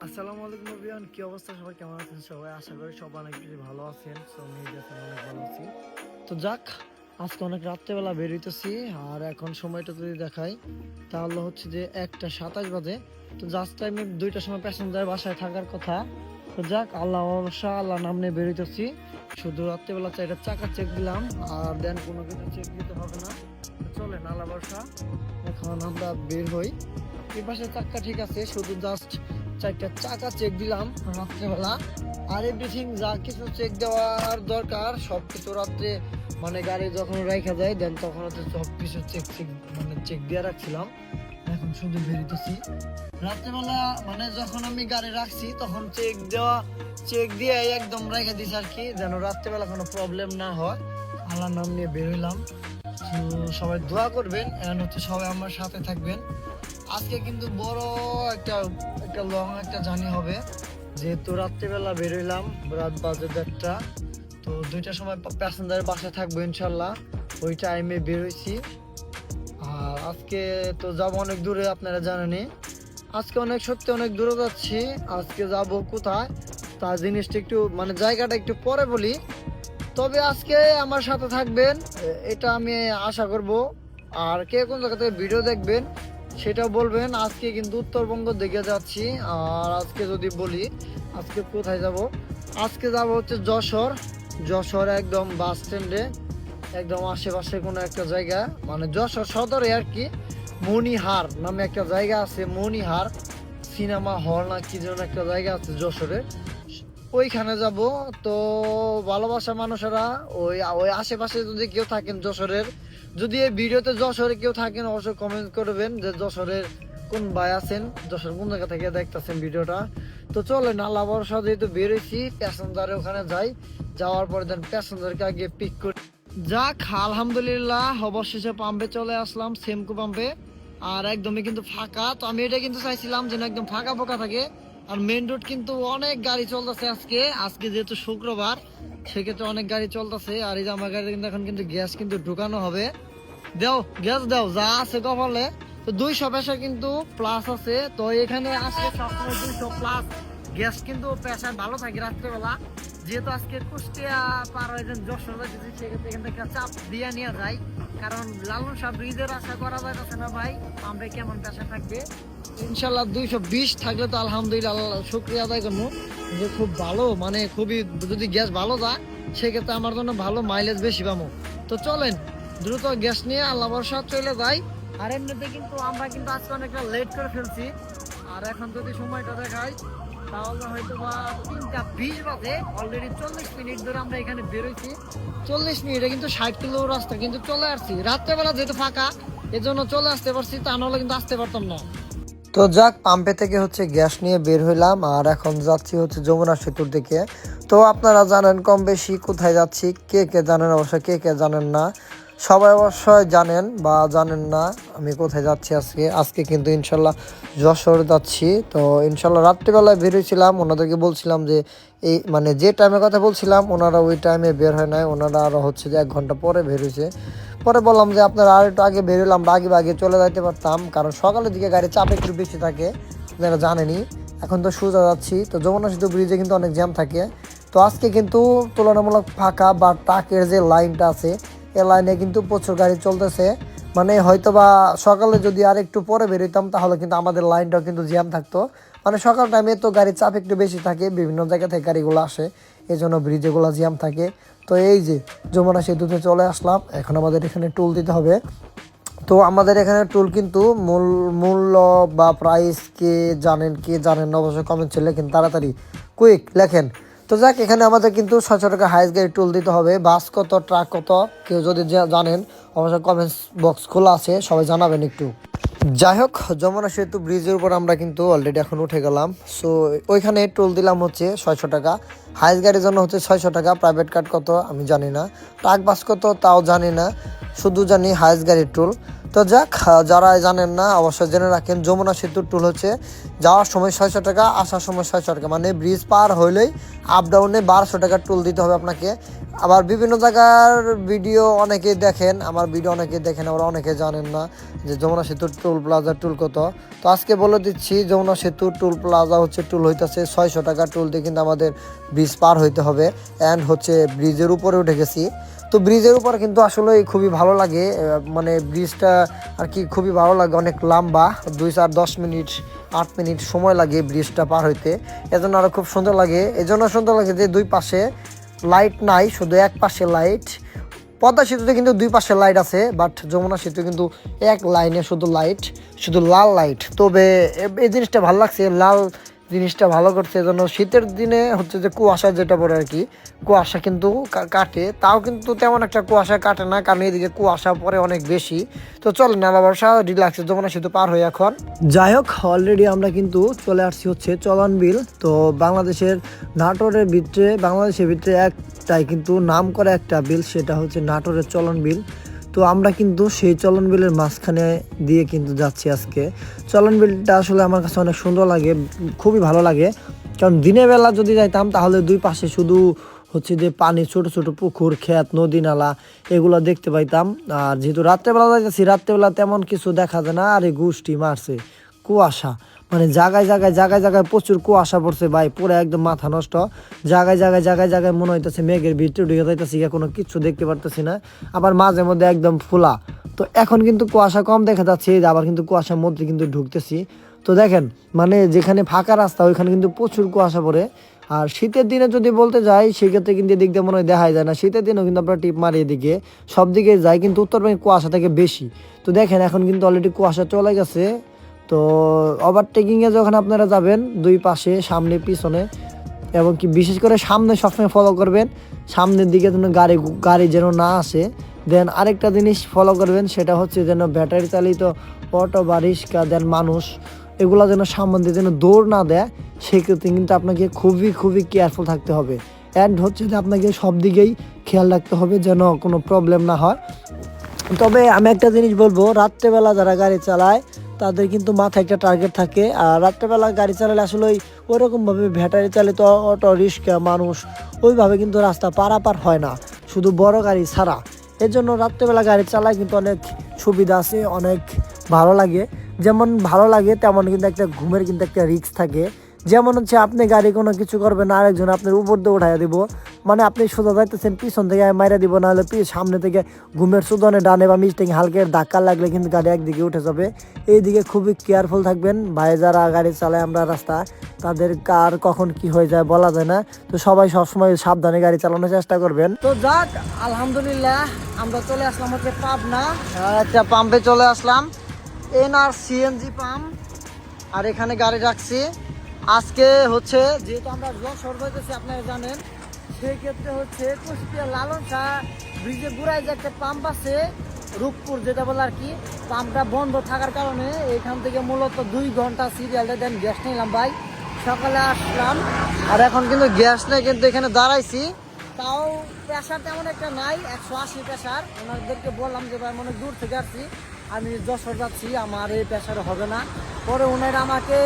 আসসালামু আলাইকুম এভরিওয়ান, কি অবস্থা? সবাই কেমন আছেন? সবাই আশা করি সবাই অনেক বেশি ভালো আছেন। সো আমি দেখেন অনেক ভালো আছি। তো যাক, আজকে অনেক রাত্রেবেলা বেরোইতেছি। আর এখন সময়টা যদি দেখাই তাহলে হচ্ছে যে 1:27 বাজে। তো জাস্ট টাইমে 2টার সময় প্যাসেঞ্জার বাসায় থাকার কথা। তো যাক, আল্লাহ ভরসা, আল্লাহ নাম নিয়ে বেরোইতেছি। শুধু রাত্রেবেলা চাইটা চাকা চেক দিলাম, আর দেন কোনো কিছু চেক দিতে হবে না। তো চলেন, আল্লাহ ভরসা, এখন আমরা বের হই। এই পাশে চাকা ঠিক আছে, শুধু জাস্ট 4টা চাকা চেক দিলাম রাত্রেবেলা। আর এভরিথিং যা কিছু চেক দেওয়ার দরকার সবকিছু রাত্রে মানে গাড়ি যখন রাখা যায় দেন তখন হচ্ছে সবকিছু চেক চেক মানে চেক দিয়ে রাখছিলাম। এখন শুধু বেরিতেছি রাত্রেবেলা, মানে যখন আমি গাড়ি রাখছি তখন চেক দিয়ে একদম রেখে দিছি আর কি, যেন রাত্রেবেলা কোনো প্রবলেম না হয়। আল্লাহর নাম নিয়ে বের হইলাম। তো সবাই দোয়া করবেন এন্ড হচ্ছে সবাই আমার সাথে থাকবেন। আজকে কিন্তু বড় একটা একটা লং একটা জার্নি হবে, যেহেতু রাত্রিবেলা বেরোইলাম, রাত বাজে 1:30। তো 2টার সময় প্যাসেঞ্জার বাসায় থাকবো ইনশাল্লাহ, ওই টাইমে বেরোইছি। আর আজকে তো যাবো অনেক দূরে, আপনারা জানেনই। আজকে সত্যি অনেক দূরে যাচ্ছি। আজকে যাব কোথায় তার জিনিসটা একটু মানে জায়গাটা একটু পরে বলি। তবে আজকে আমার সাথে থাকবেন এটা আমি আশা করব। আর কে কোন জায়গা থেকে ভিডিও দেখবেন সেটাও বলবেন। আজকে কিন্তু উত্তরবঙ্গ দিকে যাচ্ছি। আর আজকে যদি বলি আজকে কোথায় যাব, আজকে যাব হচ্ছে যশোর একদম বাস স্ট্যান্ডে, একদম আশেপাশে কোনো একটা জায়গা, মানে যশোর সদরে আর কি। মণিহার নামে একটা জায়গা আছে, মণিহার সিনেমা হল না কি যেন একটা জায়গা আছে যশোরে, ওইখানে যাব। তো ভালোবাসা মানুষেরা ওই ওই আশেপাশে যদি কেউ থাকেন যশোরের, যদি এই ভিডিওতে যশোরে কেউ থাকেন অবশ্যই কমেন্ট করবেন যে যশোরের কোন ভাই আছেন, যশোর কোন জায়গা থেকে দেখতেছেন ভিডিওটা। তো চলেন, আল্লাহ ভরসা যেহেতু বেরোইছি, প্যাসেঞ্জারে ওখানে যাই। যাওয়ার পরে দেন প্যাসেঞ্জারকে আগে পিক করি। যাক, আলহামদুলিল্লাহ অবশেষে পাম্পে চলে আসলাম, সেমকো পাম্পে। আর একদমই কিন্তু ফাঁকা। তো আমি এটা কিন্তু চাইছিলাম যেন একদম ফাঁকা ফাঁকা থাকে। আর মেন রোড কিন্তু অনেক গাড়ি চলতেছে আজকে যেহেতু শুক্রবার, সেক্ষেত্রে অনেক গাড়ি চলতেছে। আর এই যে আমার গাড়িতে কিন্তু এখন কিন্তু গ্যাস কিন্তু ঢুকানো হবে। গ্যাস দাও যা আছে কপালে। তো 200 প্রেসার কিন্তু প্লাস আছে। তো এখানে আসলে সবসময় 200 প্লাস গ্যাস কিন্তু প্রেসার ভালো থাকে রাত্রেবেলা। যেহেতু আজকে কুষ্টিয়া পার হয়ে যশোর যাইতেছি, সেক্ষেত্রে এখান থেকে চাপ দিয়ে নিয়ে যায়। কারণ লালন শাহ ব্রিজের আশা করা যাইতেছে না ভাই পাম্পে কেমন প্রেসার থাকবে। ইনশাল্লাহ 220 থাকলে তো আলহামদুলিল্লাহ শুক্রিয়া আদায় করবো, যে খুব ভালো, মানে খুবই, যদি গ্যাস ভালো যায় সেক্ষেত্রে আমার জন্য ভালো, মাইলেজ বেশি পাবো। তো চলেন দ্রুত গ্যাস নিয়ে আল্লাহ ভরসা চলে যাই। আর এমনিতে কিন্তু আমরা কিন্তু আজকে অনেকটা লেট করে ফেলছি। আর এখন যদি সময়টা দেখাই তাহলে হয়তো বা 3:20 বাজে। অলরেডি 40 মিনিট ধরে আমরা এখানে বেরোইছি। 40 মিনিটে কিন্তু 60 কিলো রাস্তা কিন্তু চলে আসছি। রাত্রেবেলা যেহেতু ফাঁকা এজন্য চলে আসতে পারছি, তা নাহলে কিন্তু আসতে পারতাম না। তো যাক, পাম্পে থেকে হচ্ছে গ্যাস নিয়ে বের হইলাম। আর এখন যাচ্ছি হচ্ছে যমুনা সেতুর দিকে। তো আপনারা জানেন কম বেশি কোথায় যাচ্ছি, কে কে জানেন অবশ্যই, কে কে জানেন না সবাই অবশ্যই জানেন, বা জানেন না আমি কোথায় যাচ্ছি আজকে কিন্তু ইনশাল্লাহ যশোর যাচ্ছি। তো ইনশাল্লাহ রাত্রিবেলায় বেরিয়েছিলাম, ওনাদেরকে বলছিলাম যে এই মানে যে টাইমের কথা বলছিলাম ওনারা ওই টাইমে বের হয় নাই, ওনারা আরও হচ্ছে যে 1 ঘন্টা পরে বেরিয়েছে। পরে বললাম যে আপনারা আর একটু আগে বেরোলাম, আগে চলে যাইতে পারতাম, কারণ সকালের দিকে গাড়ির চাপ একটু বেশি থাকে, আপনারা জানেনই। এখন তো সোজা যাচ্ছি, তো যমুনা সেতু ব্রিজে কিন্তু অনেক জ্যাম থাকে। তো আজকে কিন্তু তুলনামূলক ফাঁকা, বা ট্রাকের যে লাইনটা আছে এ লাইনে কিন্তু প্রচুর গাড়ি চলতেছে। মানে হয়তো বা সকালে যদি আর একটু পরে বেরোতাম তাহলে কিন্তু আমাদের লাইনটাও কিন্তু জ্যাম থাকতো। মানে সকাল টাইমে তো গাড়ির চাপ একটু বেশি থাকে, বিভিন্ন জায়গা থেকে গাড়িগুলো আসে, এই জন্য ব্রিজেগুলো জ্যাম থাকে। তো এই যে যমুনা সেতুতে চলে আসলাম, এখন আমাদের এখানে টোল দিতে হবে। তো আমাদের এখানে টোল কিন্তু মূল্য বা প্রাইস কে জানেন না অবশ্যই কমেন্টে লেখেন, তাড়াতাড়ি কুইক লেখেন। তো যাক, এখানে আমাদের কিন্তু 600 টাকা হাইস্ট গাড়ি টোল দিতে হবে। বাস কত, ট্রাক কত, কেউ যদি জানেন অবশ্যই কমেন্টস বক্স খোলা আছে, সবাই জানাবেন একটু। যাই হোক, যমুনা সেতু ব্রিজের উপর আমরা কিন্তু অলরেডি এখন উঠে গেলাম। সো ওইখানে টোল দিলাম হচ্ছে 600 টাকা। হাইস্ট গাড়ির জন্য হচ্ছে 600 টাকা। প্রাইভেট কার কত আমি জানি না, ট্রাক বাস কত তাও জানি না, শুধু জানি হাইস্ট গাড়ির টোল। তো যাক, যারা জানেন না অবশ্যই জেনে রাখেন, যমুনা সেতুর টোল হচ্ছে যাওয়ার সময় 600 টাকা, আসার সময় 600 টাকা। মানে ব্রিজ পার হইলেই আপ ডাউনে 1200 টাকা টোল দিতে হবে আপনাকে। আবার বিভিন্ন জায়গার ভিডিও অনেকে দেখেন, আমার ভিডিও অনেকে দেখেন, আবার অনেকে জানেন না যে যমুনা সেতুর টোল প্লাজার টোল কত। তো আজকে বলে দিচ্ছি, যমুনা সেতুর টোল প্লাজা হচ্ছে টোল হইতেছে 600 টাকা। টোল দিয়ে কিন্তু আমাদের ব্রিজ পার হইতে হবে, অ্যান্ড হচ্ছে ব্রিজের উপরে উঠে গেছি। তো ব্রিজের উপর কিন্তু আসলে খুবই ভালো লাগে, মানে ব্রিজটা আর কি খুবই ভালো লাগে, অনেক লম্বা, 2-10 মিনিট 8 মিনিট সময় লাগে ব্রিজটা পার হইতে। এজন্য আরও খুব সুন্দর লাগে। এজন্য সুন্দর লাগে যে দুই পাশে লাইট নাই, শুধু এক পাশে লাইট। পদ্মা সেতুতে কিন্তু দুই পাশে লাইট আছে, বাট যমুনা সেতু কিন্তু এক লাইনে শুধু লাইট, শুধু লাল লাইট। তবে এই জিনিসটা ভালো লাগছে, লাল জিনিসটা ভালো করছে। এজন্য শীতের দিনে হচ্ছে যে কুয়াশা যেটা পড়ে আর কি, কুয়াশা কিন্তু কাটে, তাও কিন্তু তেমন একটা কুয়াশা কাটে না, কারণ এদিকে কুয়াশা পড়ে অনেক বেশি। তো চলেন না ব্যবসা রিল্যাক্সে যমুনা সেতু পার হয়ে এখন। যাই হোক, অলরেডি আমরা কিন্তু চলে আসছি হচ্ছে চলন বিল। তো বাংলাদেশের নাটোরের ভিতরে, বাংলাদেশের ভিতরে একটাই কিন্তু নাম করা একটা বিল, সেটা হচ্ছে নাটোরের চলন বিল। তো আমরা কিন্তু সেই চলন বিলের মাঝখানে দিয়ে কিন্তু যাচ্ছি আজকে। চলন বিলটা আসলে আমার কাছে অনেক সুন্দর লাগে, খুবই ভালো লাগে। কারণ দিনের বেলা যদি যাইতাম তাহলে দুই পাশে শুধু হচ্ছে যে পানি, ছোট ছোট পুকুর, ক্ষেত, নদী নালা এগুলো দেখতে পাইতাম। আর যেহেতু রাত্রেবেলা যাইতেছি, রাত্রেবেলা তেমন কিছু দেখা যায় না। আর এই গোষ্ঠী মারছে কুয়াশা, মানে জায়গায় জায়গায় জায়গায় জায়গায় প্রচুর কুয়াশা পড়ছে ভাই, পুরো একদম মাথা নষ্ট। জায়গায় জায়গায় জায়গায় জায়গায় মনে হইতেছে মেঘের ভিতরে ঢুকে যাইতেছি, কোনো কিছু দেখতে পারতেছি না। আবার মাঝে মধ্যে একদম ফোলা। তো এখন কিন্তু কুয়াশা কম দেখা যাচ্ছে, আবার কিন্তু কুয়াশার মধ্যে কিন্তু ঢুকতেছি। তো দেখেন, মানে যেখানে ফাঁকা রাস্তা ওইখানে কিন্তু প্রচুর কুয়াশা পড়ে। আর শীতের দিনে যদি বলতে যাই, সেক্ষেত্রে কিন্তু এদিক দিয়ে মনে হয় দেখাই যায় না। শীতের দিনেও কিন্তু আমরা টিপ মারি এদিকে, সব দিকে যাই, কিন্তু উত্তরবঙ্গে কুয়াশা থেকে বেশি। তো দেখেন এখন কিন্তু অলরেডি কুয়াশা চলে গেছে। তো ওভারটেকিংয়ে যখন আপনারা যাবেন, দুই পাশে সামনে পিছনে, এবং কি বিশেষ করে সামনে সবসময় ফলো করবেন, সামনের দিকে যেন গাড়ি যেন না আসে। দেন আরেকটা জিনিস ফলো করবেন, সেটা হচ্ছে যেন ব্যাটারি চালিত অটো বা রিক্সা, দেন মানুষ, এগুলো যেন সামনে দিয়ে যেন দৌড় না দেয়। সেক্ষেত্রে কিন্তু আপনাকে খুবই খুবই কেয়ারফুল থাকতে হবে। অ্যান্ড হচ্ছে যে আপনাকে সব দিকেই খেয়াল রাখতে হবে যেন কোনো প্রবলেম না হয়। তবে আমি একটা জিনিস বলবো, রাত্রেবেলা যারা গাড়ি চালায় তাদের কিন্তু মাথায় একটা টার্গেট থাকে। আর রাত্রেবেলা গাড়ি চালালে আসলে ওরকমভাবে ব্যাটারি চালিত অটো রিক্সা মানুষ ওইভাবে কিন্তু রাস্তা পারাপার হয় না, শুধু বড় গাড়ি ছাড়া। এর জন্য রাত্রেবেলা গাড়ি চালায় কিন্তু অনেক সুবিধা আছে, অনেক ভালো লাগে। যেমন ভালো লাগে তেমন কিন্তু একটা ঘুমের কিন্তু একটা রিস্ক থাকে। যেমন হচ্ছে আপনি গাড়ি কোনো কিছু করবেন, আরেকজন আপনার উপর দিয়ে উঠাইয়া দিব, মানে আপনি সোজা যাইতেছেন, পিছন থেকে মাইরা দিব, নাহলে সামনে থেকে ঘুমের সুদনে ডানে বা মিস্টেক হালকা ধাক্কা লাগলে কিন্তু গাড়ি একদিকে উঠে যাবে। এইদিকে খুবই কেয়ারফুল থাকবেন ভাই, যারা গাড়ি চালায় আমরা রাস্তা, তাদের কার কখন কি হয়ে যায় বলা যায় না। তো সবাই সবসময় সাবধানে গাড়ি চালানোর চেষ্টা করবেন। তো যাক, আলহামদুলিল্লাহ আমরা চলে আসলাম হচ্ছে পাবনা, একটা পাম্পে চলে আসলাম, এনআর সিএনজি পাম্প। আর এখানে গাড়ি রাখছি। আজকে হচ্ছে যেহেতু আমরা যশোর যাইতেছি, আপনারা জানেন, সেই ক্ষেত্রে হচ্ছে কুষ্টিয়া লালন শাহ ব্রিজের গোড়ায় যে একটা পাম্প আছে, রূপপুর যেটা বলে আর কি, পাম্পটা বন্ধ থাকার কারণে এখান থেকে মূলত 2 ঘন্টা সিরিয়ালটা দেন গ্যাস নিলাম ভাই। সকালে আসলাম, আর এখন কিন্তু গ্যাস নেই, কিন্তু এখানে দাঁড়াইছি। তাও প্রেশার তেমন একটা নাই, 180 প্রেশার। ওনাদেরকে বললাম যে ভাই অনেক দূর থেকে আসছি, আমি যশোর যাচ্ছি, আমার এই প্রেশার হবে না। পরে ওনারা আমাকে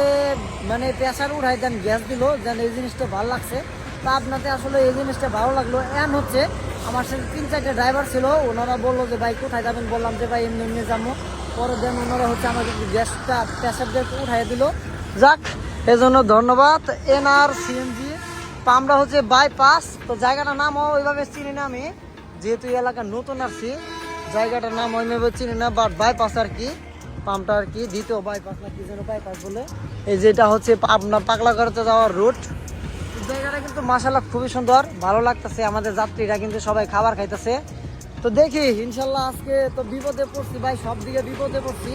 মানে প্রেশার উঠাই দেন, গ্যাস দিল, যেন এই জিনিসটা ভালো লাগছে। তা আপনাদের আসলে এই জিনিসটা ভালো লাগলো। এন হচ্ছে আমার সাথে 3-4টা ড্রাইভার ছিল, ওনারা বললো যে ভাই কোথায় যাবেন, বললাম যে ভাই এমনি এমনি যাবো। পরে দেন ওনারা হচ্ছে আমাকে গ্যাসটা প্রেশার দিয়ে উঠাই দিল। যাক, এজন্য ধন্যবাদ। এনআর সিএনজি পাম্পটা হচ্ছে বাইপাস। তো জায়গাটার নাম ওইভাবে চিনি না আমি, যেহেতু এই এলাকা নতুন আসছি, জায়গাটার নাম ওইভাবে চিনি না, বাট বাইপাস আর কি পাম্পটা আর কি, দ্বিতীয় বাইপাস না কি যেন বাইপাস বলে। এই যেটা হচ্ছে আপনার পাগলাঘাটে যাওয়ার রুট। জায়গাটা কিন্তু মাশাআল্লাহ খুবই সুন্দর, ভালো লাগতেছে। আমাদের যাত্রীরা কিন্তু সবাই খাবার খাইতেছে। তো দেখি ইনশাল্লাহ, আজকে তো বিপদে পড়ছি ভাই, সব দিকে বিপদে পড়ছি।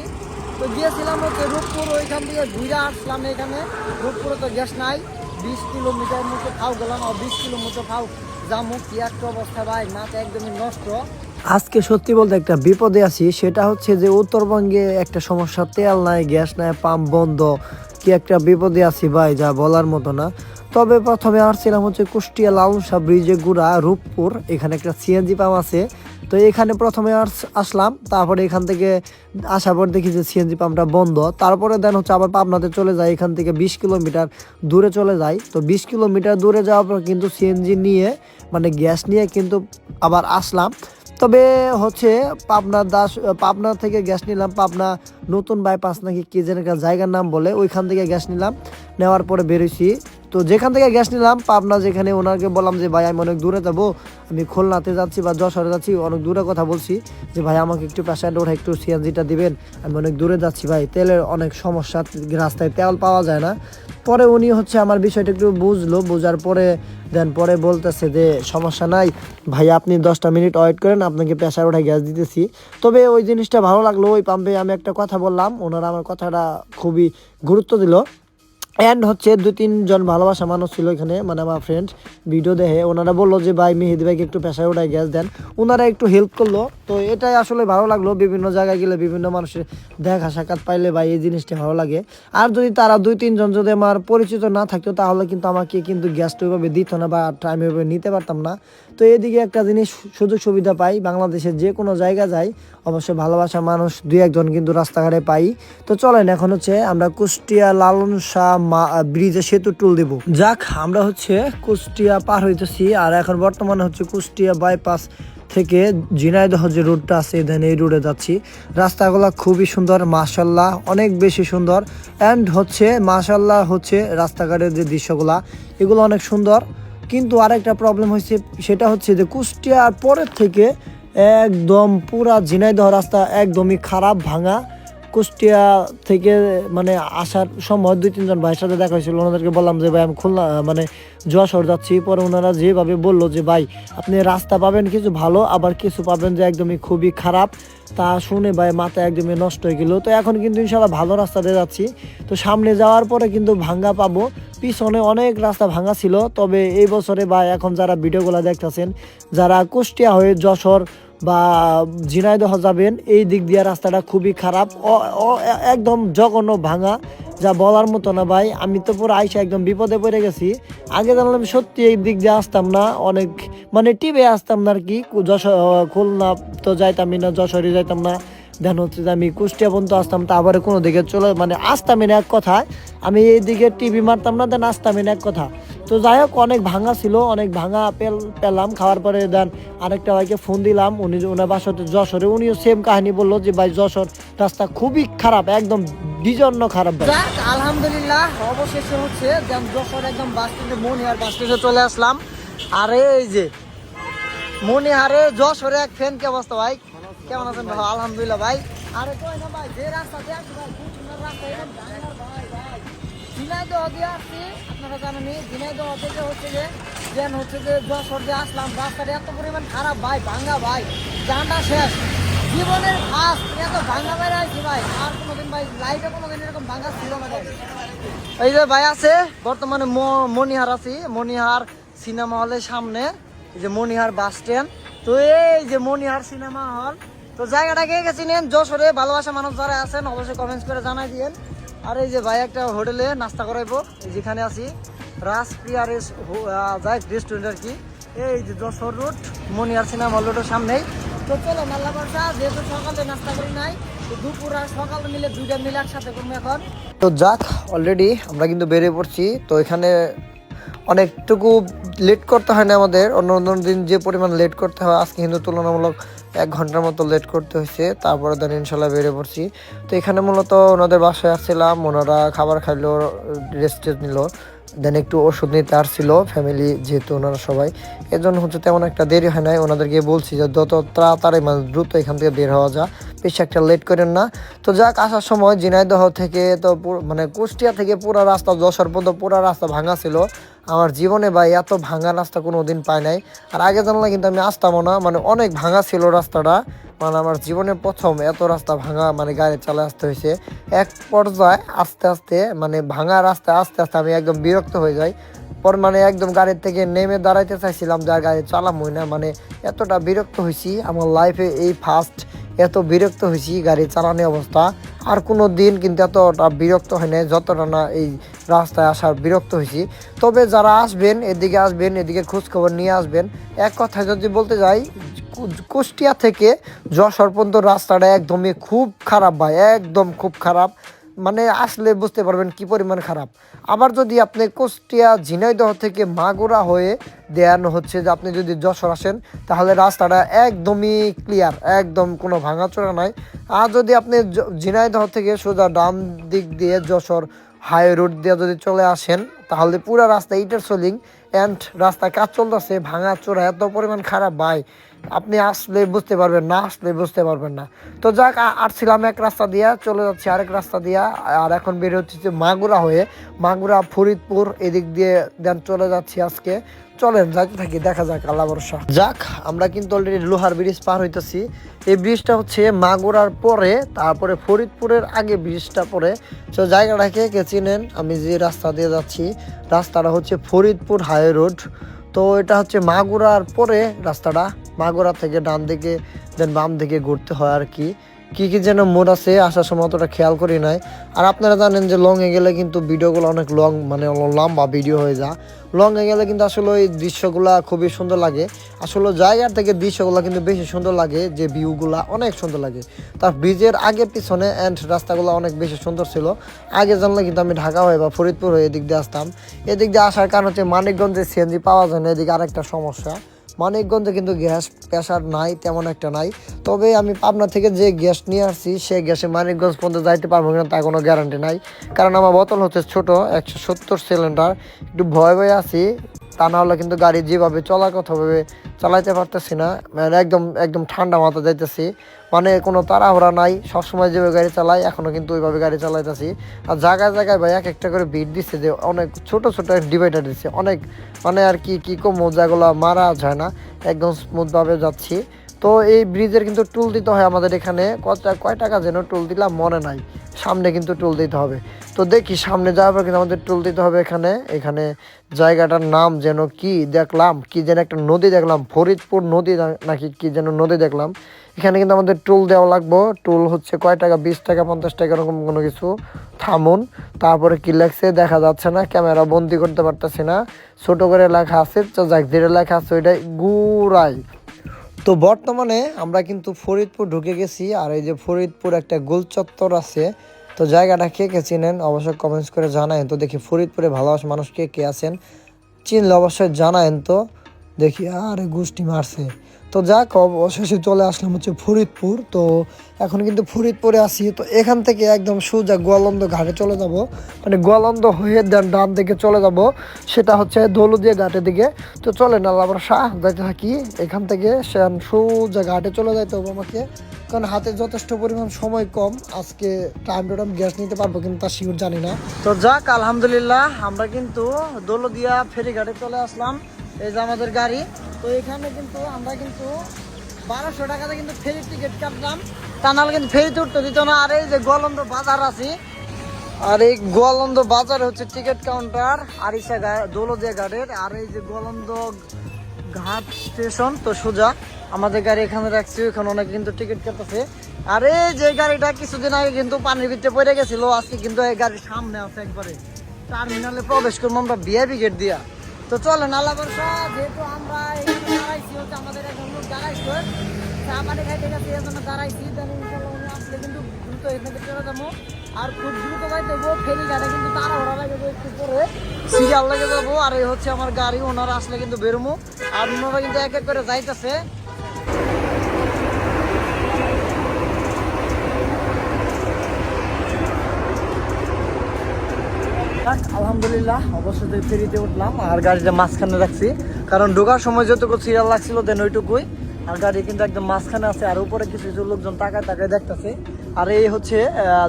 তো গিয়েছিলাম হচ্ছে রূপপুর, ওইখান দিয়ে ঘুরে আসলাম এখানে। রূপপুরে তো গ্যাস নাই, 20 কিলোমিটার মতো ফাও গেলাম, আর 20 কিলোমিটার ফাও যামু, কি একটা অবস্থা ভাই, মাথা একদমই নষ্ট। আজকে সত্যি বলতে একটা বিপদে আছি, সেটা হচ্ছে যে উত্তরবঙ্গে একটা সমস্যা, তেল নাই, গ্যাস নাই, পাম্প বন্ধ, কি একটা বিপদে আছি ভাই, যা বলার মতো না। তবে প্রথমে আসছিলাম হচ্ছে কুষ্টিয়া লালন শাহ ব্রিজে গুড়া রূপপুর, এখানে একটা সিএনজি পাম্প আছে। তো এখানে প্রথমে আসলাম, তারপরে এখান থেকে আসার পর দেখি যে সিএনজি পাম্পটা বন্ধ। তারপরে দেন হচ্ছে আবার পাবনাতে চলে যায়, এখান থেকে 20 কিলোমিটার দূরে চলে যায়। তো 20 কিলোমিটার দূরে যাওয়ার পর কিন্তু সিএনজি নিয়ে মানে গ্যাস নিয়ে কিন্তু আবার আসলাম। তবে হচ্ছে পাবনা থেকে গ্যাস নিলাম, পাবনা নতুন বাইপাস নাকি কি যেন একটা জায়গার নাম বলে, ওইখান থেকে গ্যাস নিলাম। নেওয়ার পরে বেরোইছি। তো যেখান থেকে গ্যাস নিলাম পাবনা, যেখানে ওনাকে বললাম যে ভাই আমি অনেক দূরে যাবো, আমি খুলনাতে যাচ্ছি বা যশোরে যাচ্ছি, অনেক দূরে কথা বলছি, যে ভাই আমাকে একটু প্যাসেঞ্জার ওঠা একটু সিএনজিটা দিবেন, আমি অনেক দূরে যাচ্ছি ভাই, তেলের অনেক সমস্যা, রাস্তায় তেল পাওয়া যায় না। পরে উনি হচ্ছে আমার বিষয়টা একটু বুঝলো, বোঝার পরে পরে বলতেছে যে সমস্যা নাই ভাই, আপনি 10টা মিনিট ওয়েট করেন, আপনাকে প্রেসার ওঠায় গ্যাস দিতেছি। তবে ওই জিনিসটা ভালো লাগলো, ওই পাম্পে আমি একটা কথা বললাম, ওনারা আমার কথাটা খুবই গুরুত্ব দিল। অ্যান্ড হচ্ছে 2-3 জন ভালোবাসা মানুষ ছিল এখানে, মানে আমার ফ্রেন্ড ভিডিও দেখে, ওনারা বললো যে ভাই মেহেদি ভাইকে একটু প্রেসার ওঠায় গ্যাস দেন, ওনারা একটু হেল্প করলো। তো এটাই আসলে ভালো লাগলো, বিভিন্ন জায়গায় গেলে বিভিন্ন মানুষের দেখা সাক্ষাৎ পাইলে ভাই এই জিনিসটা ভালো লাগে। আর যদি তারা 2-3 জন যদি আমার পরিচিত না থাকতো তাহলে কিন্তু আমাকে কিন্তু গ্যাসটা ওইভাবে দিত না বা টাইমে ওইভাবে নিতে পারতাম না। তো এদিকে একটা জিনিস সুযোগ সুবিধা পাই, বাংলাদেশের যে কোনো জায়গা যাই অবশ্যই ভালোবাসা মানুষ 2-1 জন কিন্তু রাস্তাঘাটে পাই। তো চলেন এখন হচ্ছে আমরা কুষ্টিয়া লালন শাহ ব্রিজে সেতু টুল দেব। যাক, আমরা হচ্ছে কুষ্টিয়া পার হইতেছি, আর এখন বর্তমানে হচ্ছে কুষ্টিয়া বাইপাস থেকে ঝিনাইদহ যে রুটটা আছে দেন এই রুটে যাচ্ছি। রাস্তাগুলো খুবই সুন্দর মাশাল্লাহ, অনেক বেশি সুন্দর। অ্যান্ড হচ্ছে মাশাল্লাহ হচ্ছে রাস্তাঘাটের যে দৃশ্যগুলা এগুলো অনেক সুন্দর। কিন্তু আরেকটা প্রবলেম হয়েছে, সেটা হচ্ছে যে কুষ্টিয়ার পরের থেকে একদম পুরা ঝিনাইদহ রাস্তা একদমই খারাপ, ভাঙা। কুষ্টিয়া থেকে মানে আসার সময় 2-3 জন ভাইয়ের সাথে দেখা হয়েছিল, ওনাদেরকে বললাম যে ভাই আমি খুলনা মানে যশোর যাচ্ছি। পরে ওনারা যেভাবে বললো যে ভাই আপনি রাস্তা পাবেন কিছু ভালো, আবার কিছু পাবেন যে একদমই খুবই খারাপ, তা শুনে ভাই মাথা একদমই নষ্ট হয়ে গেল। তো এখন কিন্তু ইনশাল্লাহ ভালো রাস্তাতে যাচ্ছি। তো সামনে যাওয়ার পরে কিন্তু ভাঙ্গা পাবো, পিছনে অনেক রাস্তা ভাঙা ছিল। তবে এই বছরে বা এখন যারা ভিডিওগুলো দেখতেছেন, যারা কুষ্টিয়া হয়ে যশোর বা ঝিনাইদহ যাবেন, এই দিক দিয়ে রাস্তাটা খুবই খারাপ, একদম জঘন্য ভাঙা, যা বলার মতো না ভাই। আমি তো পুরো আইসা একদম বিপদে পড়ে গেছি। আগে জানলাম সত্যি এই দিক দিয়ে আসতাম না, অনেক মানে টিপে আসতাম না আর কি। যশোর খুলনা তো যাইতামই না, যশোরে যাইতাম না, দেন হচ্ছে যে আমি কুষ্টিয়া পর্যন্ত আসতাম, তা আবার কোনো দিকে চলে মানে আসতামই না এক কথায়, আমি এই দিকে টিভি মারতাম না, দেন আসতামই না এক কথা। তো যাই হোক, অনেক ভাঙা ছিল, অনেক ভাঙা পেলাম। খাওয়ার পরে দেন আরেকটা ভাইকে ফোন দিলাম, ওনার বাসাতে যশোরে, উনিও সেম কাহিনী বললো যে ভাই যশোর রাস্তা খুবই খারাপ, একদম বিজন্য খারাপ। আলহামদুলিল্লাহ অবশেষে হচ্ছে যশোর একদম বাস স্ট্যান্ডে মনিহার বাস স্ট্যান্ডে চলে আসলাম। আর এই যে মনিহারে যশোরে এক ফ্যান, কি অবস্থা ভাই, কেমন আছেন ভাই? আলহামদুলিল্লাহ ভাই। আরে কই না ভাই, যে রাস্তা দিয়ে আসছি ভাই, খুব সুন্দর রাস্তা, একদম ভাঙার ভাই ভাই। ঝিনাইদহ দিয়ে আসছি, আপনারা জানেনই ঝিনাইদহ থেকে হচ্ছে যে যশোর দিয়ে আসলাম, রাস্তাটা এত পরিমাণ খারাপ ভাই, ভাঙা ভাই, জানটা শেষ। জীবনের ফার্স্ট এত ভাঙা বাইরে আসছি ভাই, আর কোনোদিন ভাই লাইফে কোনোদিন এরকম ভাঙা ছিল না ভাই। এই যে ভাই আছে বর্তমানে মনিহার আছি, মনিহার সিনেমা হলের সামনে, এই যে মনিহার বাস স্ট্যান্ড। তো এই যে মনিহার সিনেমা হল, তো জায়গাটা কে গেছি নেন যশোরে ভালোবাসা মানুষ যারা আছেন অবশ্যই কমেন্টস করে জানাই দিয়েন। আর এই যে ভাই একটা হোটেলে নাস্তা করাইবো, যেখানে আছি রাজপ্রিয়া রেস্টুরেন্ট আর কি, এই যে যশোর রোড মনিহার সিনেমা হল রোডের সামনেই। তো চলো মাল্লা বর্ষা, যেহেতু সকালে নাস্তা করি নাই, তো দুপুর আর সকাল মিলে 2টা মিলে একসাথে করবো এখন। তো যাক, অলরেডি আমরা কিন্তু বেরিয়ে পড়ছি। তো এখানে অনেকটুকু লেট করতে হয় না আমাদের, অন্য অন্য দিন যে পরিমাণ লেট করতে হয় আজকে কিন্তু তুলনামূলক 1 ঘন্টার মতো লেট করতে হয়েছে। তারপরে দেন ইনশাল্লাহ বেরিয়ে পড়ছি। তো এখানে মূলত ওনাদের বাসায় আসছিলাম, ওনারা খাবার খাইলো, রেস্ট নিল, দেন একটু ওষুধ নিতে আসছিল ফ্যামিলি, যেহেতু ওনারা সবাই, এজন্য হচ্ছে তেমন একটা দেরি হয় নাই। ওনাদেরকে বলছি যে যত তাড়াতাড়ি মানে দ্রুত এখান থেকে বের হওয়া যা, বেশি একটা লেট করেন না। তো যাক, আসার সময় ঝিনাইদহ থেকে তো মানে কুষ্টিয়া থেকে পুরো রাস্তা যশোর পর্যন্ত পুরো রাস্তা ভাঙা ছিল। আমার জীবনে ভাই এত ভাঙা রাস্তা কোনো দিন পাই নাই, আর আগে জানলে কিন্তু আমি আসতামও না, মানে অনেক ভাঙা ছিল রাস্তাটা, মানে আমার জীবনে প্রথম এত রাস্তা ভাঙা মানে গাড়ি চালায় আসতে হয়েছে। এক পর্যায়ে আস্তে আস্তে মানে ভাঙা রাস্তায় আস্তে আস্তে আমি একদম বিরক্ত হয়ে যাই। পর মানে একদম গাড়ির থেকে নেমে দাঁড়াইতে চাইছিলাম যে আর গাড়ি চালামই না, মানে এতটা বিরক্ত হয়েছি আমার লাইফে, এই ফার্স্ট এত বিরক্ত হয়েছি গাড়ি চালানো অবস্থা। আর কোনো দিন কিন্তু এতটা বিরক্ত হয় না যতটা না এই রাস্তায় আসার বিরক্ত হয়েছি। তবে যারা আসবেন এদিকে খোঁজখবর নিয়ে আসবেন। এক কথায় যদি বলতে যাই, কুষ্টিয়া থেকে যশোর পর্যন্ত রাস্তাটা একদমই খুব খারাপ ভাই, একদম খুব খারাপ। মানে আসলে বুঝতে পারবেন কি পরিমাণ খারাপ। আবার যদি আপনি কুষ্টিয়া ঝিনাইদহ থেকে মাগুরা হয়ে দেন হচ্ছে যে আপনি যদি যশোর আসেন তাহলে রাস্তাটা একদমই ক্লিয়ার, একদম কোনো ভাঙাচোরা নাই। আর যদি আপনি ঝিনাইদহ থেকে সোজা ডান দিক দিয়ে যশোর হাই রোড দিয়ে যদি চলে আসেন তাহলে পুরো রাস্তা ইটের সোলিং অ্যান্ড রাস্তা কাজ চলতেছে, ভাঙাচোরা এত পরিমাণ খারাপ ভাই, আপনি আসলে বুঝতে পারবেন না, আসলে বুঝতে পারবেন না। তো যাক, আসছিলাম এক রাস্তা দিয়া, চলে যাচ্ছি আরেক রাস্তা দিয়া, আর এখন বের হচ্ছে যে মাগুরা হয়ে, মাগুরা ফরিদপুর এদিক দিয়ে দেন চলে যাচ্ছি আজকে। চলেন যাইতে থাকি, দেখা যাক, আল্লাহ ভরসা। যাক, আমরা কিন্তু অলরেডি লোহার ব্রিজ পার হইতেছি। এই ব্রিজটা হচ্ছে মাগুরার পরে, তারপরে ফরিদপুরের আগে ব্রিজটা পরে। তো জায়গাটাকে কে চিনেন? আমি যে রাস্তা দিয়ে যাচ্ছি রাস্তাটা হচ্ছে ফরিদপুর হাই রোড। তো এটা হচ্ছে মাগুরার পরে রাস্তাটা, মাগুরা থেকে ডান দিকে দেন বাম দিকে ঘুরতে হয় আর কি। কি কি যেন মোড় আছে, আসার সময় অতটা খেয়াল করি নাই। আর আপনারা জানেন যে লংয়ে গেলে কিন্তু ভিডিওগুলো অনেক লং, মানে লম্বা ভিডিও হয়ে যায়। লংয়ে গেলে কিন্তু আসলে ওই দৃশ্যগুলা খুবই সুন্দর লাগে। আসলে জায়গার থেকে দৃশ্যগুলো কিন্তু বেশি সুন্দর লাগে, যে ভিউগুলা অনেক সুন্দর লাগে। তার ব্রিজের আগে পিছনে অ্যান্ড রাস্তাগুলো অনেক বেশি সুন্দর ছিল। আগে জানলে কিন্তু আমি ঢাকা হয়ে বা ফরিদপুর হয়ে এদিক দিয়ে আসতাম। এদিক দিয়ে আসার কারণ হচ্ছে মানিকগঞ্জে সিএনজি পাওয়া যায় না, এদিকে আরেকটা সমস্যা। মানিকগঞ্জে কিন্তু গ্যাস প্রেশার নাই, তেমন একটা নাই। তবে আমি পাবনা থেকে যে গ্যাস নিয়ে আসছি সেই গ্যাসে মানিকগঞ্জ পর্যন্ত যাইতে পারবো কিনা তার কোনো গ্যারান্টি নাই, কারণ আমার বোতল হচ্ছে ছোট 170 সিলিন্ডার। একটু ভয় ভয়ে আছি, তা না হলে কিন্তু গাড়ি যেভাবে চলার কথা ভাবে চালাইতে পারতেছি না। মানে একদম একদম ঠান্ডা মাথা যাইতেছি, মানে কোনো তাড়াহুড়া নাই, সবসময় যেভাবে গাড়ি চালাই এখনও কিন্তু ওইভাবে গাড়ি চালাইতেছি। আর জায়গায় জায়গায় ভাই এক একটা করে বিট দিচ্ছে, যে অনেক ছোট ছোট ডিভাইডার দিচ্ছে অনেক, মানে আর কি কি কম যেগুলো মারা যায় না, একদম স্মুথভাবে যাচ্ছি। তো এই ব্রিজের কিন্তু টুল দিতে হয় আমাদের এখানে, কয় টাকা যেন টুল দিলাম মনে নাই, সামনে কিন্তু টুল দিতে হবে। তো দেখি সামনে যাওয়ার পর কিন্তু আমাদের টুল দিতে হবে এখানে। এখানে জায়গাটার নাম যেন কি দেখলাম, কি যেন একটা নদী দেখলাম, ফরিদপুর নদী নাকি কি যেন নদী দেখলাম। এখানে কিন্তু আমাদের টুল দেওয়া লাগবো। টুল হচ্ছে কয় টাকা, 20 টাকা 50 টাকা এরকম কোনো কিছু। থামুন, তারপরে কি লেখছে দেখা যাচ্ছে না, ক্যামেরা বন্দি করতে পারতেছি না, ছোট করে লেখা আছে, তো যাক যেটা লেখা আছে ওইটাই গুড়াই। তো বর্তমানে আমরা কিন্তু ফরিদপুর ঢুকে গেছি, আর এই যে ফরিদপুর একটা গোল চত্বর আছে। তো জায়গাটা কে কে চিনেন অবশ্যই কমেন্টস করে জানায়েন তো, দেখি ফরিদপুরে ভালোবাসা মানুষ কে কে আছেন, চিনলে অবশ্যই জানায়েন তো দেখি। আরে গোষ্ঠী মারছে। তো যাক, অবশেষে চলে আসলাম হচ্ছে ফরিদপুর। তো এখন কিন্তু ফরিদপুরে আসি। তো এখান থেকে একদম সোজা গোয়ালন্দ ঘাটে চলে যাব, মানে গোয়ালন্দ হয়ে ডান দিকে চলে যাব, সেটা হচ্ছে দৌলতদিয়া ঘাটের দিকে। তো চলে না আবার শাহ যাইতে থাকি, এখান থেকে সোজা ঘাটে চলে যাইতে হবে আমাকে, কারণ হাতে যথেষ্ট পরিমাণ সময় কম। আজকে টাইম টু টাইম গ্যাস নিতে পারবো কিন্তু তা শিওর জানি না। তো যাক, আলহামদুলিল্লাহ আমরা কিন্তু দৌলতদিয়া ফেরিঘাটে চলে আসলাম। এই যে আমাদের গাড়ি। তো এখানে কিন্তু আমরা কিন্তু 1200 টাকাতে কিন্তু ফেরির টিকিট কাটলাম, তা নাহলে কিন্তু ফেরিতে উঠতে দিত না। আর এই যে গোয়ালন্দ বাজার আছে, আর এই গোয়ালন্দ বাজার হচ্ছে টিকিট কাউন্টার আরিসা দৌলতদিয়া ঘাটের। আর এই যে গোয়ালন্দ ঘাট স্টেশন, তো সোজা আমাদের গাড়ি এখানে রাখছি, ওখানে অনেকে কিন্তু টিকিট কাটতেছে। আর এই যে গাড়িটা কিছুদিন আগে কিন্তু পানির ভিতরে পড়ে গেছিল, আজকে কিন্তু এই গাড়ির সামনে আছে, একবারে টার্মিনালে প্রবেশ করবো আমরা ভিআইপি গেট দিয়া। তো চলেন আল্লাহ ভরসা, যেহেতু আমরা এখানে দাঁড়াইছি, হচ্ছে আমাদের এখন দাঁড়াইছি চা পানি খাইতে গেছে, এই জন্য দাঁড়াইছি। আসলে কিন্তু দ্রুত এখানে চলে যাবো, আর খুব দ্রুত যাইতে হবো। ফেরি ঘাটে কিন্তু তাড়াহুড়া লাগে, একটু পরে সিরিয়াল লেগে যাবো। আর এই হচ্ছে আমার গাড়ি, ওনারা আসলে কিন্তু বেরোবো, আর ওনারা কিন্তু এক এক করে যাইতেছে। আলহামদুলিল্লাহ অবশ্যই ফেরিতে উঠলাম, আর গাড়িটা মাঝখানে রাখছি, কারণ ঢোকার সময় যতটুকু সিরিয়াল লাগছিল দেন ওইটুকুই। আর গাড়ি কিন্তু একদম মাঝখানে আছে, আর উপরে কিছু কিছু লোকজন তাকায় তাকায় দেখতেছে। আর এই হচ্ছে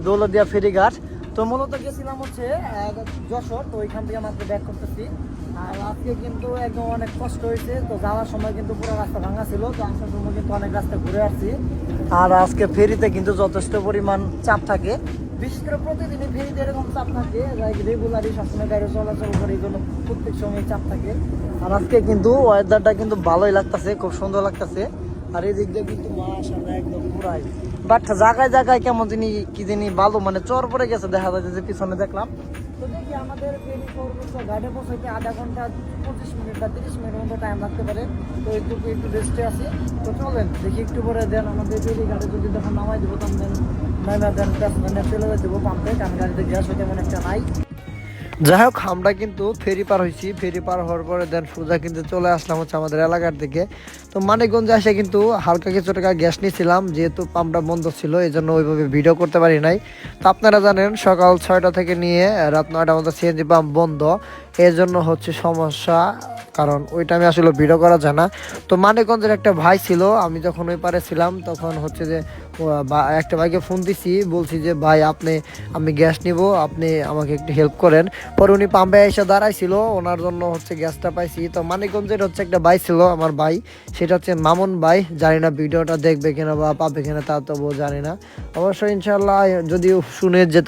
দৌলতদিয়া ফেরিঘাট। তো মূলত গেছিলাম হচ্ছে যশোর, তো ওইখান থেকে মাত্র ব্যাক করতেছি। আর আজকে কিন্তু একদম অনেক কষ্ট হয়েছে। তো যাওয়ার সময় কিন্তু পুরো রাস্তা ভাঙা ছিল, তো আসার সময় কিন্তু অনেক রাস্তা ঘুরে আসছি। আর আজকে ফেরিতে কিন্তু যথেষ্ট পরিমাণ চাপ থাকে, বিশেষ করে প্রতিদিনই ফেরিতে এরকম চাপ থাকে, রেগুলারই সবসময় গাড়ি চলাচল করে, এই জন্য প্রত্যেক সময় চাপ থাকে। আর আজকে কিন্তু ওয়েদারটা কিন্তু ভালোই লাগতেছে, খুব সুন্দর লাগতেছে। আর এই দিক দিয়ে কিন্তু মাশাআল্লাহ একদম পুরাই, বাট জায়গায় জায়গায় কেমন যিনি কি যিনি ভালো, মানে চর পড়ে গেছে দেখা যাচ্ছে যে পিছনে দেখলাম। তো দেখি আমাদের ফেরি ঘাটে পৌঁছাইতে আধা ঘন্টা 25 মিনিট বা 30 মিনিটের মতো টাইম লাগতে পারে। তো একটু রেস্টে আছি। তো চলেন দেখি একটু পরে দেন আমাদের ফেরি ঘাটে যদি তখন নামাই দেবো, তখন দেন নাইমা দেন মানে চলে যেতে পাম্পে, কারণ গাড়িতে গ্যাস হইতে মনে একটা নাই। যাই হোক, আমরা কিন্তু ফেরি পার হয়েছি। ফেরি পার হওয়ার পরে দেন সোজা কিন্তু চলে আসলাম হচ্ছে আমাদের এলাকার দিকে। তো মানিকগঞ্জে এসে কিন্তু হালকা কিছু টাকা গ্যাস নিয়েছিলাম, যেহেতু পাম্পটা বন্ধ ছিল এই জন্য ওইভাবে ভিডিও করতে পারি নাই। তো আপনারা জানেন সকাল 6টা থেকে নিয়ে রাত 9টার মধ্যে সিএনজি পাম্প বন্ধ, এর জন্য হচ্ছে সমস্যা, কারণ ওই টাইমে আসলে ভিডিও করা যায় না। তো মানিকগঞ্জের একটা ভাই ছিল, আমি যখন ওই পারে ছিলাম তখন হচ্ছে যে একটা ভাইকে ফোন দিছি, বলছি যে ভাই আমি গ্যাস নিব, আপনি আমাকে একটু হেল্প করেন। পরে উনি পাম্পে এসে দাঁড়াইছিল, ওনার জন্য হচ্ছে গ্যাসটা পাইছি। তো মানিকগঞ্জের হচ্ছে একটা ভাই ছিল আমার ভাই, সেটা হচ্ছে মামুন ভাই। জানি না ভিডিওটা দেখবে কিনা বা পাবে কিনা, তা তো জানি না। অবশ্যই ইনশাল্লাহ যদি শুনে যে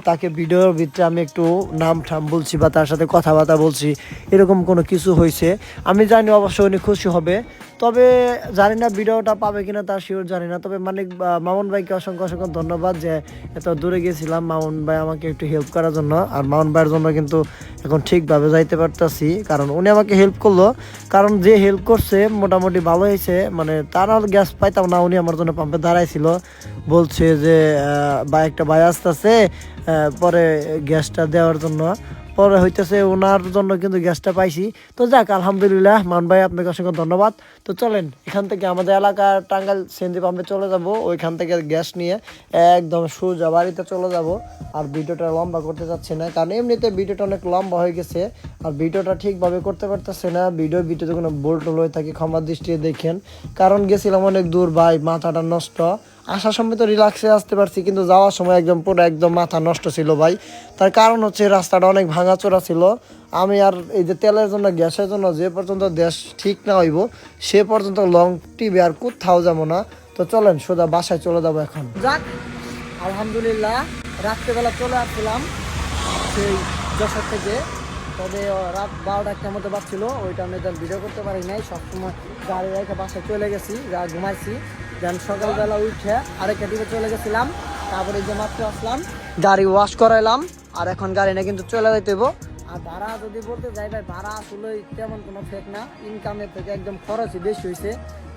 তাকে ভিডিওর ভিতরে আমি একটু নাম ঠাম বলছি বা তার সাথে কথাবার্তা বলছি, এরকম কোনো কিছু হয়েছে, আমি জানি অবশ্যই উনি খুশি হবে। তবে জানি না ভিডিওটা পাবে কিনা তার শিওর জানি না। তবে মামুন ভাইকে অসংখ্য অসংখ্য ধন্যবাদ যে এত দূরে গেছিলাম মামুন ভাই আমাকে একটু হেল্প করার জন্য। আর মামুন ভাইয়ের জন্য কিন্তু এখন ঠিকভাবে যাইতে পারতাছি, কারণ উনি আমাকে হেল্প করলো। কারণ যে হেল্প করছে মোটামুটি ভালো হয়েছে, মানে তার আর গ্যাস পাইতাম না, উনি আমার জন্য পাম্পে দাঁড়াইছিল, বলছে যে একটা ভাই আসতেছে পরে গ্যাসটা দেওয়ার জন্য। পরে হইতেছে ওনার জন্য কিন্তু গ্যাসটা পাইছি। তো যাক, আলহামদুলিল্লাহ মান ভাই, আপনাকে অসংখ্য ধন্যবাদ। তো চলেন এখান থেকে আমাদের এলাকার টাঙ্গাইল সিএনজি পাম্পে চলে যাব, ওইখান থেকে গ্যাস নিয়ে একদম সোজা বাড়িতে চলে যাব। আর ভিডিওটা লম্বা করতে যাচ্ছে না, কারণ এমনিতে ভিডিওটা অনেক লম্বা হয়ে গেছে, আর ভিডিওটা ঠিকভাবে করতে পারতেছে না। ভিডিওতে কোনো বোল্ট হয়ে থাকে ক্ষমার দৃষ্টিতে দেখেন, কারণ গেছিলাম অনেক দূর ভাই, মাথাটা নষ্ট। আসার সময় তো রিল্যাক্সে আসতে পারছি, কিন্তু যাওয়ার সময় একদম মাথা নষ্ট ছিল ভাই। তার কারণ হচ্ছে রাস্তাটা অনেক ভাঙাচোরা ছিল। আমি আর এই যে তেলের জন্য গ্যাসের জন্য যে পর্যন্ত দেশ ঠিক না হইব সে পর্যন্ত লং টিভি আর কোথাও যাবো না। তো চলেন সোজা বাসায় চলে যাবো এখন। যাক, আলহামদুলিল্লাহ রাত্রেবেলা চলে আসছিলাম সেই যশোর থেকে। তবে রাত 12টা একটা মতো বাজছিল, ওইটা আমি ভিডিও করতে পারি নাই। সবসময় গাড়ি রেখে বাসায় চলে গেছি, ঘুমাইছি। দেন সকালবেলা উঠে আরেকটা দিকে চলে গেছিলাম, তারপরে যে মাত্র আসলাম, গাড়ি ওয়াশ করাইলাম, আর এখন গাড়ি না কিন্তু চলে যেতে হইব। আর ভাড়া যদি বলতে যাই ভাই, ভাড়া আসলে তেমন কোনো ফেক না, ইনকামের থেকে একদম খরচই বেশি হয়েছে।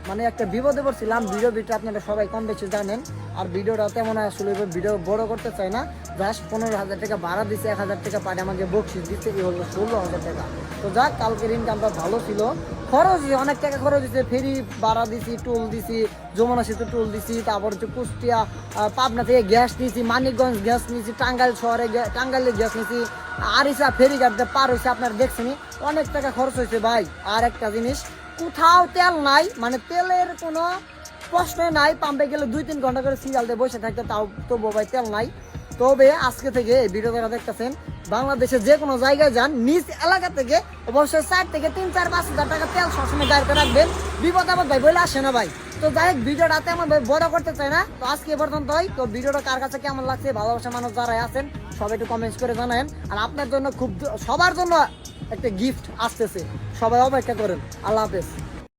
মানে একটা বিপদে পড়ছিলাম, ভিডিওটা আপনারা সবাই কম বেশি জানেন। আর ভিডিওটা তেমন আসলে ভিডিও বড় করতে চাই না, জাস্ট 15,000 টাকা ভাড়া দিচ্ছে, 1,000 টাকা পাঠিয়ে আমাকে বকশিস দিচ্ছে, এই হলো 16,000 টাকা। তো যাক, কালকের ইনকামটা ভালো ছিল। খরচ অনেক টাকা খরচ দিচ্ছে, ফেরি ভাড়া দিছি, টোল দিছি, যমুনা সেতু টোল দিছি, তারপর হচ্ছে কুষ্টিয়া পাবনা থেকে গ্যাস নিয়েছি, মানিকগঞ্জ গ্যাস নিয়েছি, টাঙ্গাইল শহরে টাঙ্গাইলে গ্যাস নিয়েছি, আরিসা ফেরিঘাটে পার হয়েছে, আপনারা দেখছেনই, অনেক টাকা খরচ হয়েছে ভাই। আর একটা জিনিস, কোথাও তেল নাই, মানে তেলের কোনো প্রশ্ন নাই। পাম্পে গেলে 2-3 ঘন্টা করে সিরিয়াল দিয়ে বসে থাকতে, তাও তবু ভাই তেল নাই। তবে আজকে থেকে এই ভিডিও যারা দেখতেছেন, বাংলাদেশের যে কোনো জায়গায় যান, নিজ এলাকা থেকে অবশ্যই 4 থেকে 3-4-5 হাজার টাকা তেল সবসময় গাড়িতে রাখবেন। বিপদ আপদ ভাই বলে আসে না ভাই। তো যাই হোক, ভিডিওটা তেমন বড় করতে চাই না, তো আজকে এ পর্যন্তই। তো ভিডিওটা কার কাছে কেমন লাগছে, ভালোবাসা মানুষ যারা আছেন সবাই একটু কমেন্টস করে জানান। আর আপনার জন্য সবার জন্য একটা গিফট আসতেছে, সবাই অপেক্ষা করেন। আল্লাহ হাফেজ।